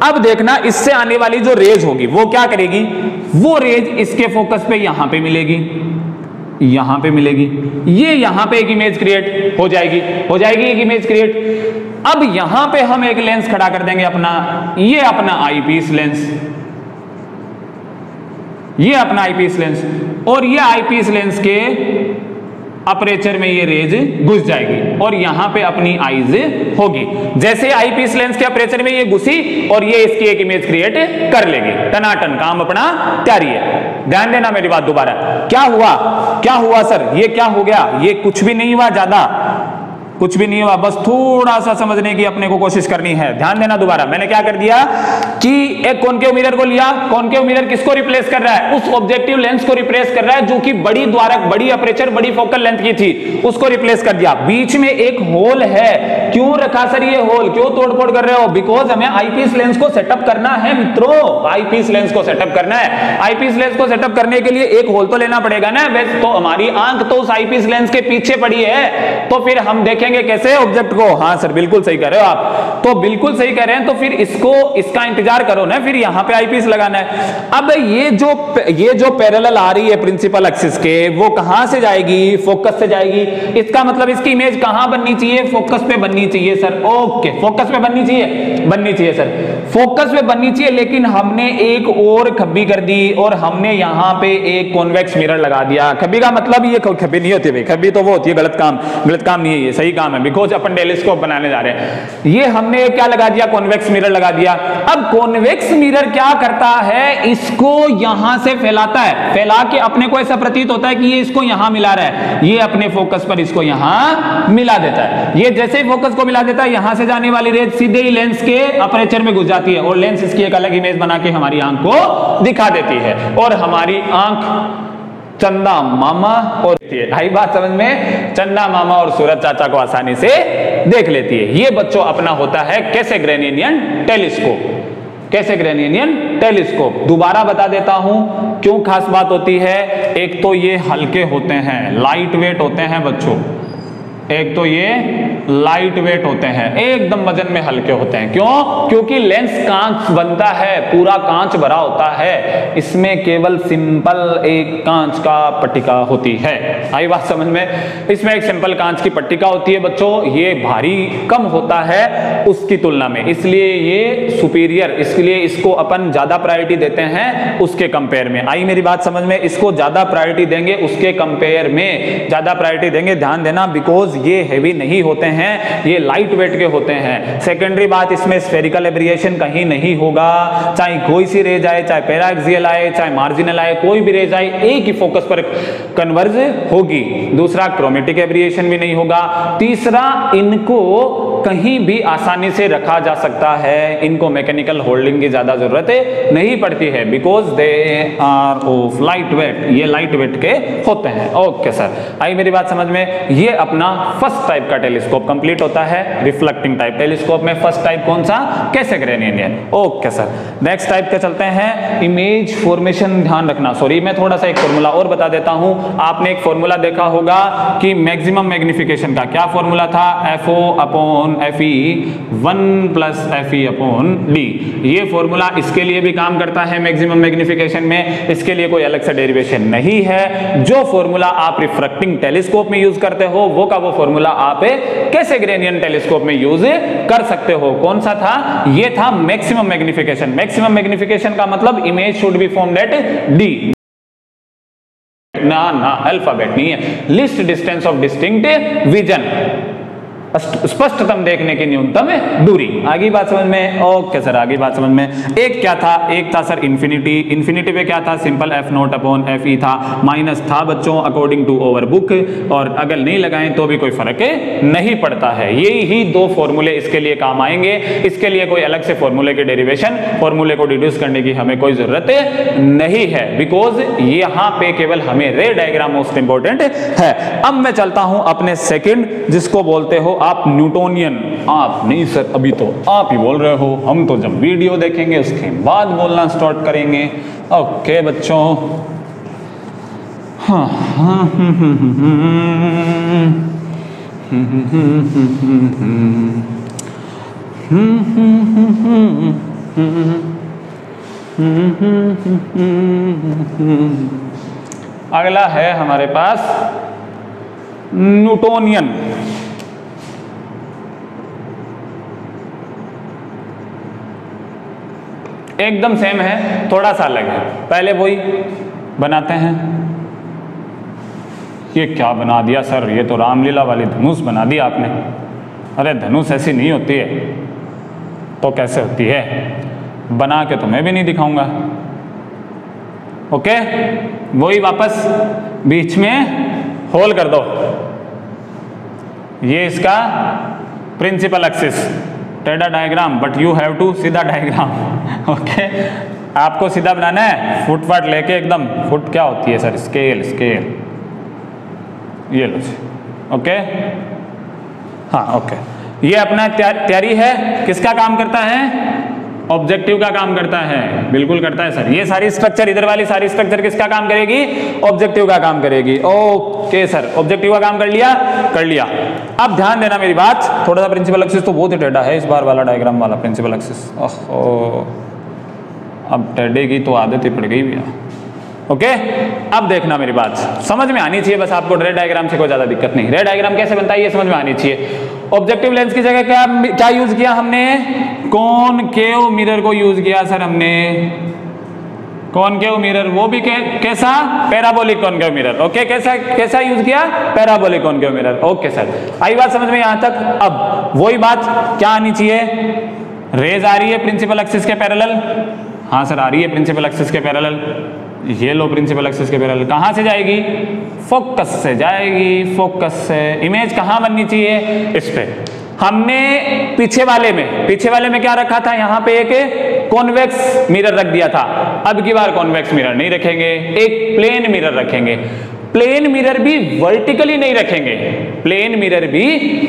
अब देखना इससे आने वाली जो रेज होगी वो क्या करेगी, वो रेज इसके फोकस पे यहां पे मिलेगी, यहां पे मिलेगी, ये यहां पे एक इमेज क्रिएट हो जाएगी, हो जाएगी एक इमेज क्रिएट। अब यहां पे हम एक लेंस खड़ा कर देंगे अपना, ये अपना आईपीस लेंस, ये अपना आईपीस लेंस, और ये आईपीस लेंस के अपर्चर में ये रेज घुस जाएगी और यहां पे अपनी आईज होगी। जैसे आईपीस लेंस के अपर्चर में ये घुसी और ये इसकी एक इमेज क्रिएट कर लेगी, टनाटन काम अपना तैयारी है। ध्यान देना मेरी बात दोबारा। क्या हुआ, क्या हुआ सर, ये क्या हो गया, ये कुछ भी नहीं हुआ, ज्यादा कुछ भी नहीं हुआ, बस थोड़ा सा समझने की अपने को कोशिश करनी है। ध्यान देना दोबारा, मैंने क्या कर दिया कि एक कॉनकेव मिरर को लिया। कॉनकेव मिरर किसको रिप्लेस कर रहा है, उस ऑब्जेक्टिव लेंस को रिप्लेस कर रहा है जो कि बड़ी द्वारक, बड़ी अपर्चर, बड़ी फोकल लेंथ की थी, उसको रिप्लेस कर दिया। बीच में एक होल है, क्यों रखा सर ये होल, क्यों तोड़फोड़ कर रहे हो, बिकॉज हमें आईपीस लेंस को सेटअप करना है मित्रों, आईपीस लेंस को सेटअप करना है। आईपीस लेंस को सेटअप करने के लिए एक होल तो लेना पड़ेगा ना, वैसे तो हमारी आंख तो उस आईपीस लेंस के पीछे पड़ी है, तो फिर हम देखेंगे कैसे ऑब्जेक्ट को। हाँ सर बिल्कुल सही कह रहे हो आप, तो बिल्कुल सही कह रहे हैं। तो फिर इसको, इसका इंतजार करो ना, फिर यहां पे आईपीस लगाना है। अब ये जो पैरेलल आ रही है प्रिंसिपल एक्सिस के, वो कहां से जाएगी, फोकस से जाएगी। इसका मतलब इसकी इमेज कहां बननी चाहिए, फोकस पे बननी चाहिए सर। ओके, फोकस पे बननी चाहिए, बननी चाहिए सर, फोकस पे बननी चाहिए। लेकिन हमने एक और खब्बी कर दी और हमने यहां पे एक कॉन्वेक्स मिरर लगा दिया। खब्बी का मतलब ये खब्बी नहीं होती भाई, खब्बी तो वो होती है गलत काम, गलत काम नहीं है ये, सही काम है, बिकॉज अपन टेलीस्कोप बनाने जा रहे हैं। ये हमने क्या लगा दिया, कॉन्वेक्स मिरर लगा दिया। अब कॉन्वेक्स मिरर क्या करता है, इसको यहां से फैलाता है, फैला के अपने को ऐसा प्रतीत होता है कि ये इसको यहां मिला रहा है, ये अपने फोकस पर इसको यहां मिला देता है। ये जैसे ही फोकस को मिला देता है, यहां से जाने वाली रेज सीधे ही लेंस के अपर्चर में घुस जाती है और लेंस इसकी एक अलग इमेज बना के हमारी आंख को दिखा देती है और हमारी आंख चंदा मामा और ढाई बात समझ में, चंदा मामा और सूरज चाचा को आसानी से देख लेती है। ये बच्चों अपना होता है कैसेग्रेनियन टेलीस्कोप, कैसेग्रेनियन टेलीस्कोप। दोबारा बता देता हूं क्यों खास बात होती है। एक तो ये हल्के होते हैं, लाइट वेट होते हैं बच्चों, एक तो ये लाइट वेट होते हैं, एकदम वजन में हल्के होते हैं। क्यों? क्योंकि लेंस कांच बनता है, पूरा कांच भरा होता है, इसमें केवल सिंपल एक कांच का पट्टिका होती है। आई बात समझ में? इसमें एक सिंपल कांच की पट्टिका होती है बच्चों, ये भारी कम होता है उसकी तुलना में, इसलिए ये सुपीरियर, इसलिए इसको अपन ज्यादा प्रायोरिटी देते हैं उसके कंपेयर में। आई मेरी बात समझ में? इसको ज्यादा प्रायोरिटी देंगे उसके कंपेयर में, ज्यादा प्रायोरिटी देंगे, ध्यान देना, बिकॉज ये हैवी नहीं होते हैं, ये लाइट वेट के होते हैं। सेकेंडरी बात, इसमें स्फेरिकल एब्रिएशन कहीं नहीं होगा, चाहे कोई सी रेज आए, चाहे पैराक्सियल आए, चाहे मार्जिनल आए, कोई भी रेज आए एक ही फोकस पर कन्वर्ज होगी। दूसरा, क्रोमेटिक एब्रिएशन भी नहीं होगा। तीसरा, इनको कहीं भी आसानी से रखा जा सकता है, इनको मैकेनिकल होल्डिंग की ज्यादा जरूरत नहीं पड़ती है, because they are of light weight, ये लाइट वेट के होते हैं। ओके सर, आई मेरी बात समझ में? ये अपना फर्स्ट टाइप का टेलीस्कोप कंप्लीट होता है, रिफ्लेक्टिंग टाइप टेलीस्कोप में फर्स्ट टाइप कौन सा? कैसेग्रेनियन। ओके सर, नेक्स्ट टाइप पे चलते हैं, इमेज फॉर्मेशन। ध्यान रखना, सॉरी मैं थोड़ा सा एक फॉर्मूला और बता देता हूं। आपने एक फॉर्मूला देखा होगा कि मैक्सिमम मैग्निफिकेशन का क्या फॉर्मूला था, FO/N upon FE 1 plus FE upon D। ये फॉर्मूला इसके लिए भी काम करता है मैक्सिमम मैग्निफिकेशन में, इसके लिए कोई अलग से डेरिवेशन नहीं है। जो फॉर्मूला आप रिफ्रैक्टिंग टेलीस्कोप में यूज करते हो वो का वो फॉर्मूला आप कैसेग्रेनियन टेलीस्कोप में यूज कर सकते हो। कौन सा था? ये था मैक्सिमम मैग्निफिकेशन। मैक्सिमम मैग्निफिकेशन का मतलब image should be formed at D। ना अल्फाबेट नहीं है, least distance of distinct vision, स्पष्टतम देखने की न्यूनतम दूरी। आगे बात समझ में? ओके सर, आगे बात समझ में। एक क्या था? एक था सर इन्फिनिटी। इन्फिनिटी पे क्या था? Simple F not upon FE था, माइनस था बच्चों अकॉर्डिंग टू ओवर बुक, और अगर नहीं लगाएं तो भी कोई फर्क नहीं पड़ता है। यही ही दो फॉर्मूले इसके लिए काम आएंगे। इसके लिए कोई अलग से फॉर्मूले के डेरिवेशन, फॉर्मूले को डिड्यूस करने की हमें कोई जरूरत नहीं है, बिकॉज यहाँ पे केवल हमें रे डायग्राम मोस्ट इंपॉर्टेंट है। अब मैं चलता हूं अपने सेकंड, जिसको बोलते हो आप न्यूटोनियन। आप नहीं सर, अभी तो आप ही बोल रहे हो, हम तो जब वीडियो देखेंगे उसके बाद बोलना स्टार्ट करेंगे। ओके बच्चों, हाँ अगला है हमारे पास न्यूटोनियन। एकदम सेम है, थोड़ा सा अलग है। पहले वही बनाते हैं। ये क्या बना दिया सर? ये तो रामलीला वाली धनुष बना दी आपने। अरे धनुष ऐसी नहीं होती है तो कैसे होती है? बना के तो मैं भी नहीं दिखाऊंगा। ओके, वही वापस बीच में होल कर दो। ये इसका प्रिंसिपल एक्सिस, टेढ़ा diagram, but you have to सीधा डायग्राम। ओके, आपको सीधा बनाना है, फुट फाट लेके एकदम। फुट क्या होती है सर? Scale, scale. ये लो जी। ओके, हाँ ओके। ये अपना तैयारी है, किसका काम करता है? ऑब्जेक्टिव का काम करता है, बिल्कुल करता है सर। ये सारी स्ट्रक्चर, इधर वाली सारी स्ट्रक्चर किसका काम करेगी? ऑब्जेक्टिव का काम करेगी। ओके सर, ऑब्जेक्टिव का काम कर लिया, कर लिया। अब ध्यान देना मेरी बात, थोड़ा सा प्रिंसिपल एक्सिस तो बहुत ही टेढ़ा है इस बार वाला डायग्राम वाला प्रिंसिपल एक्सिस। ओहो, अब टेढ़े की तो आदत ही पड़ गई भैया। ओके, अब देखना मेरी बात, समझ में आनी चाहिए बस आपको। रे डायग्राम से कोई ज्यादा दिक्कत नहीं। रे डायग्राम कैसे बनता है ये समझ में आनी चाहिए। ऑब्जेक्टिव लेंस की जगह क्या यूज किया हमने? कॉनकेव मिरर को यूज किया सर हमने। कॉनकेव मिरर, वो भी कैसा? Parabolic concave mirror. ओके, कैसा यूज किया? Parabolic concave mirror. Okay sir, आई बात समझ में यहां तक। अब वही बात क्या आनी चाहिए? रेज आ रही है प्रिंसिपल एक्सिस के पैरेलल। हाँ सर, आ रही है प्रिंसिपल एक्सिस के पैरेलल। ये लो प्रिंसिपल एक्सिस के पैरेलल। कहां से जाएगी? फोकस से जाएगी, फोकस से। इमेज कहां बननी चाहिए? इस पे। हमने पीछे वाले में क्या रखा था? यहां पे एक कॉन्वेक्स मिरर रख दिया था। अब की बार कॉन्वेक्स मिरर नहीं रखेंगे, एक प्लेन मिरर रखेंगे। प्लेन मिरर भी वर्टिकली नहीं रखेंगे, प्लेन मिरर भी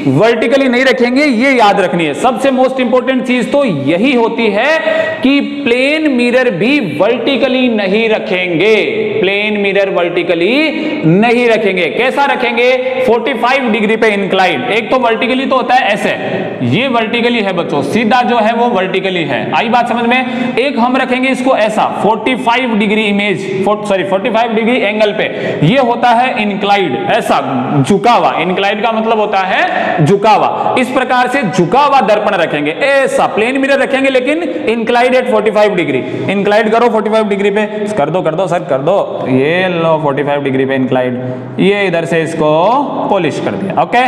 वर्टिकली नहीं रखेंगे, ये याद रखनी है। सबसे मोस्ट इंपॉर्टेंट चीज तो यही होती है कि प्लेन मिरर भी वर्टिकली नहीं रखेंगे। प्लेन मिरर वर्टिकली नहीं रखेंगे। कैसा रखेंगे? 45 डिग्री पे इंक्लाइंड। एक तो वर्टिकली तो होता है ऐसे, ये वर्टिकली है बच्चों, सीधा जो है वो वर्टिकली है। आई बात समझ में? एक हम रखेंगे इसको ऐसा 45 डिग्री इमेज, 45 डिग्री एंगल पे। ये होता है इंक्लाइड, ऐसा झुका हुआ। इंक्लाइड का मतलब होता है झुका हुआ। इस प्रकार से झुका हुआ दर्पण रखेंगे, ऐसा प्लेन मिरर रखेंगे लेकिन इंक्लाइड एट 45 डिग्री। इंक्लाइड करो 45 डिग्री पे, कर दो सर, कर दो। ये लो 45 डिग्री पे इंक्लाइड, ये इधर से इसको पॉलिश कर दिया। ओके,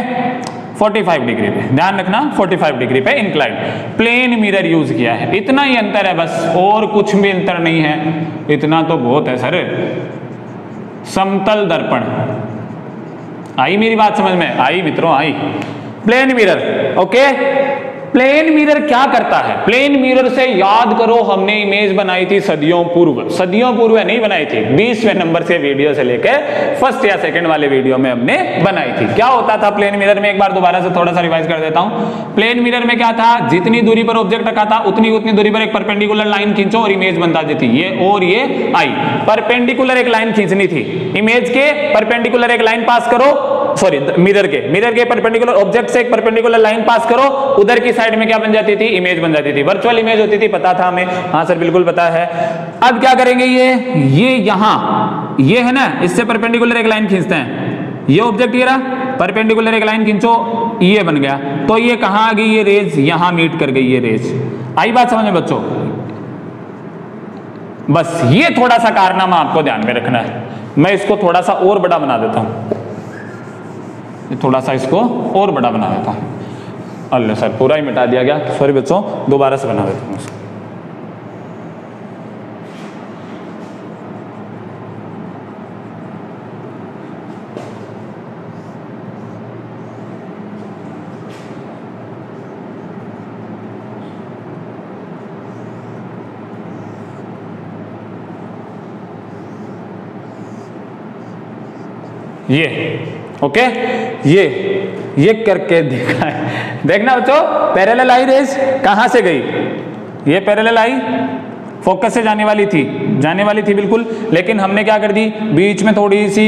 45 डिग्री पे, ध्यान रखना 45 डिग्री पे इंक्लाइड प्लेन मिरर यूज किया है। इतना ही अंतर है बस, और कुछ भी अंतर नहीं है। इतना तो बहुत है सर। समतल दर्पण, आई मेरी बात समझ में? आई मित्रों, आई। Plane mirror, okay. Plane mirror क्या करता है? प्लेन मिरर से याद करो, हमने इमेज बनाई थी सदियों पूर्व नहीं बनाई थी, 20वें नंबर से वीडियो से लेकर फर्स्ट या सेकंड वाले वीडियो में हमने बनाई थी। क्या होता था प्लेन मिरर में? एक बार दोबारा से थोड़ा सा रिवाइज कर देता हूं। प्लेन मिरर में क्या था? जितनी दूरी पर ऑब्जेक्ट रखा था उतनी दूरी पर एक परपेंडिकुलर लाइन खींचो और इमेज बनता थी। ये और ये आई, परपेंडिकुलर एक लाइन खींचनी थी इमेज के, परपेंडिकुलर एक लाइन पास करो, सॉरी मिरर के परपेंडिकुलर ऑब्जेक्ट से एक परपेंडिकुलर लाइन पास करो, उधर की साइड में क्या बन जाती थी, इमेज बन जाती थी, वर्चुअल इमेज होती थी, पता था हमें? हाँ सर बिल्कुल पता है। अब क्या करेंगे, ये यहां ये है ना, इससे परपेंडिकुलर एक लाइन खींचते हैं, ये ऑब्जेक्ट ये रहा, परपेंडिकुलर एक लाइन खींचो, ये बन गया, तो ये कहां आ गई, ये रेज यहां मीट कर गई, ये रेज आई बात समझ में बच्चों? बस ये थोड़ा सा कारनामा आपको ध्यान में रखना है। मैं इसको थोड़ा सा और बड़ा बना देता हूं, थोड़ा सा इसको और बड़ा बना देता हूं। अल्लाह सर पूरा ही मिटा दिया गया, सॉरी बच्चों, दोबारा से बना देता हूं इसको। ये ओके, ये करके देखा है, देखना बच्चों, पैरेलल आई रेज कहां से गई, ये पैरेलल आई फोकस से जाने वाली थी बिल्कुल, लेकिन हमने क्या कर दी, बीच में थोड़ी सी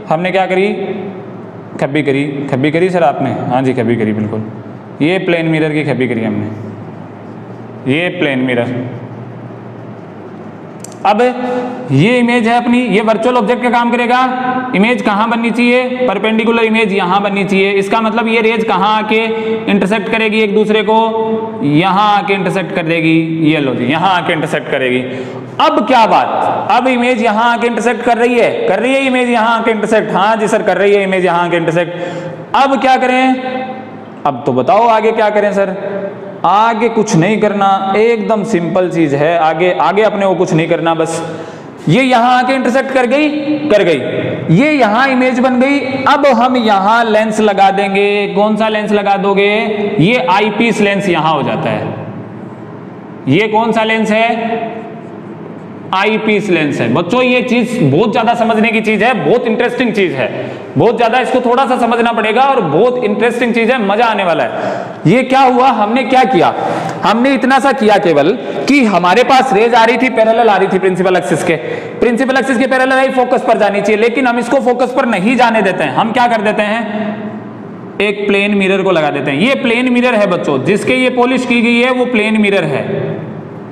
हमने क्या करी, खब्बी करी सर आपने? हाँ जी खब्बी करी बिल्कुल, ये प्लेन मिरर की खब्बी करी हमने, ये प्लेन मिरर। अब ये इमेज है अपनी, ये वर्चुअल ऑब्जेक्ट का काम करेगा, इमेज कहां बननी चाहिए, परपेंडिकुलर इमेज यहां बननी चाहिए, इसका मतलब ये रेज कहां आके इंटरसेक्ट करेगी एक दूसरे को, यहां आके इंटरसेक्ट कर देगी, ये लो जी यहां आके इंटरसेक्ट करेगी। अब क्या बात, अब इमेज यहां आके इंटरसेक्ट कर रही है इमेज यहां आके इंटरसेक्ट, हाँ जी सर कर रही है इमेज यहां आके इंटरसेक्ट। अब क्या करें, अब तो बताओ आगे क्या करें सर? आगे कुछ नहीं करना, एकदम सिंपल चीज है, आगे अपने को कुछ नहीं करना, बस ये यहां आके इंटरसेक्ट कर गई, ये यहां इमेज बन गई। अब हम यहां लेंस लगा देंगे, कौन सा लेंस लगा दोगे, ये आईपीस लेंस यहां हो जाता है, ये कौन सा लेंस है, आईपीस लेंस है। बच्चों ये चीज बहुत ज्यादा समझने की चीज है, बहुत इंटरेस्टिंग चीज है, बहुत ज्यादा इसको थोड़ा सा समझना पड़ेगा और बहुत इंटरेस्टिंग चीज है, मजा आने वाला है। ये क्या हुआ, हमने क्या किया, हमने इतना सा किया केवल कि हमारे पास रेज आ रही थी, पैरेलल आ रही थी प्रिंसिपल एक्सिस के पैरेलल आई, फोकस पर जानी चाहिए, लेकिन हम इसको फोकस पर नहीं जाने देते हैं। हम क्या कर देते हैं, एक प्लेन मिरर को लगा देते हैं। ये प्लेन मिरर है बच्चों, जिसके ये पॉलिश की गई है वो प्लेन मिरर है।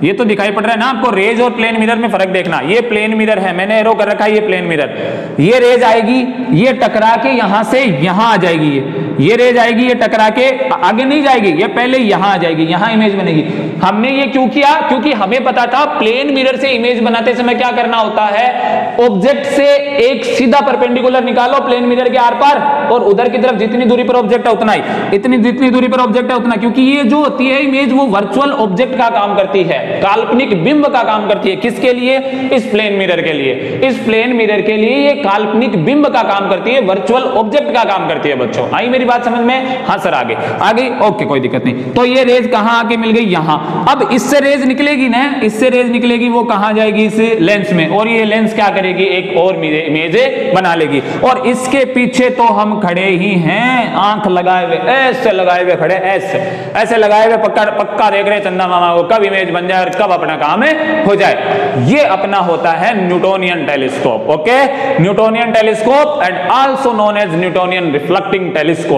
ये तो दिखाई पड़ रहा है ना आपको, रेज और प्लेन मिरर में फर्क देखना। ये प्लेन मिरर है, मैंने एरो कर रखा है, ये प्लेन मिरर, ये रेज आएगी, ये टकरा के यहां से यहां आ जाएगी, ये रेज आएगी, ये टकरा के आगे नहीं जाएगी, ये पहले यहां आ जाएगी, यहां इमेज बनेगी। हमने ये क्यों किया, क्योंकि हमें पता था प्लेन मिरर से इमेज बनाते समय क्या करना होता है, ऑब्जेक्ट से एक सीधा परपेंडिकुलर निकालो प्लेन मिरर के आर पार, और उधर की तरफ जितनी दूरी पर ऑब्जेक्ट है उतना ही, जितनी दूरी पर ऑब्जेक्ट है उतना, क्योंकि ये जो होती है इमेज वो वर्चुअल ऑब्जेक्ट का काम करती है, काल्पनिक बिंब का काम करती है। किसके लिए, इस प्लेन मिरर के लिए, इस प्लेन मिरर के लिए ये काल्पनिक बिंब का काम करती है, वर्चुअल ऑब्जेक्ट का काम करती है। बच्चों आई मेरी बात समझ में? हाँ सर आगे ओके कोई दिक्कत नहीं। तो ये रेज कहां आके मिल गई, यहां। अब इससे रेज निकलेगी ना, इससे रेज निकलेगी, वो कहां जाएगी, इस लेंस में, और ये लेंस क्या करेगी, एक और इमेज बना लेगी। और इसके पीछे तो हम खड़े ही हैं, आंख लगाए हुए, ऐसे लगाए हुए खड़े, ऐसे लगाए हुए, पक्का देख रहे चंदा मामा को कब इमेज बन जाए और कब अपना काम हो जाए। ये अपना होता है Newtonian telescope. Okay, Newtonian telescope and also known as Newtonian reflecting telescope,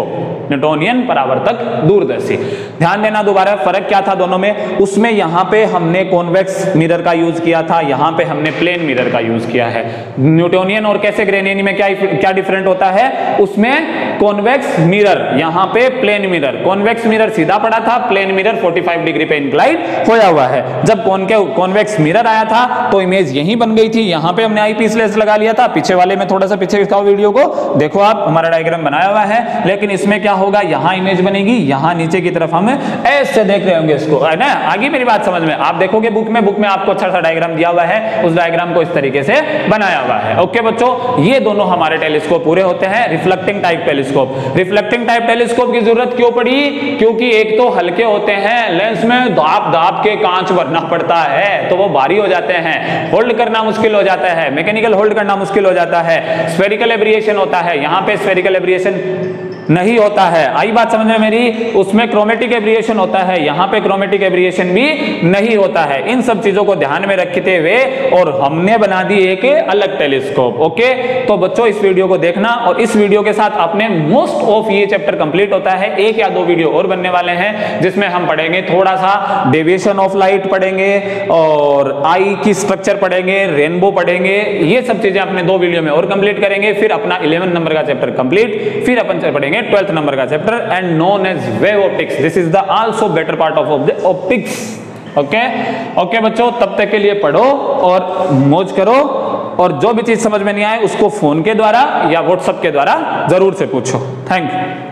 Newtonian परावर्तक दूरदर्शी। ध्यान देना दोबारा, फर्क क्या था दोनों में, उसमें यहां पे हमने कॉन्वेक्स मिरर का यूज किया था, यहां पे हमने प्लेन मिरर का यूज किया है। न्यूटोनियन और कैसे ग्रेनियन में क्या डिफरेंट होता है, उसमें कॉन्वेक्स मिरर, यहां पे प्लेन मिरर, कॉन्वेक्स मिरर सीधा पड़ा था, प्लेन मिरर 45 डिग्री पे इंक्लाइन होया हुआ है। जब कॉन्वेक्स मिरर आया था तो इमेज यहीं बन गई थी, यहां पे हमने आईपीस लेंस लगा लिया था। पीछे वाले में थोड़ा सा पीछे दिखाओ वीडियो को, देखो आप हमारा डायग्राम बनाया हुआ है, लेकिन इसमें क्या होगा, यहां इमेज बनेगी, यहां नीचे की तरफ हम ऐसे देख रहे होंगे इसको, है ना? आगे मेरी बात समझ में, आप देखोगे बुक में आपको अच्छा सा डायग्राम दिया हुआ है, उस डायग्राम को इस तरीके से बनाया हुआ है। ओके बच्चों, ये दोनों हमारे टेलीस्कोप पूरे होते हैं। Reflecting type telescope, reflecting type telescope की जरूरत क्यों पड़ी, क्योंकि एक तो हल्के होते हैं, लेंस में दाब के कांच भरना पड़ता है तो वो भारी हो जाते हैं, होल्ड करना मुश्किल हो जाता है, मैकेनिकल होल्ड करना मुश्किल हो जाता है। स्फेरिकल एब्रिएशन होता है, यहां पे स्फेरिकल एब्रिएशन नहीं होता है। आई बात समझ में मेरी? उसमें क्रोमेटिक एब्रिएशन होता है, यहाँ पे क्रोमेटिक एब्रिएशन भी नहीं होता है। इन सब चीजों को ध्यान में रखते हुए और हमने बना दी एक अलग टेलीस्कोप। ओके, तो बच्चों इस वीडियो को देखना, और इस वीडियो के साथ अपने मोस्ट ऑफ ये चैप्टर कंप्लीट होता है। एक या दो वीडियो और बनने वाले हैं जिसमें हम पढ़ेंगे थोड़ा सा डेविएशन ऑफ लाइट पढ़ेंगे, और आई की स्ट्रक्चर पढ़ेंगे, रेनबो पढ़ेंगे। ये सब चीजें अपने 2 वीडियो में और कंप्लीट करेंगे। फिर अपना 11 नंबर का चैप्टर कंप्लीट, फिर अपन पढ़ेंगे 12th नंबर का chapter and known as wave optics. This is the also better part of the optics. Okay बच्चों, तब तक के लिए पढ़ो और मौज करो, और जो भी चीज समझ में नहीं आए उसको फोन के द्वारा या व्हाट्सएप के द्वारा जरूर से पूछो। Thank you.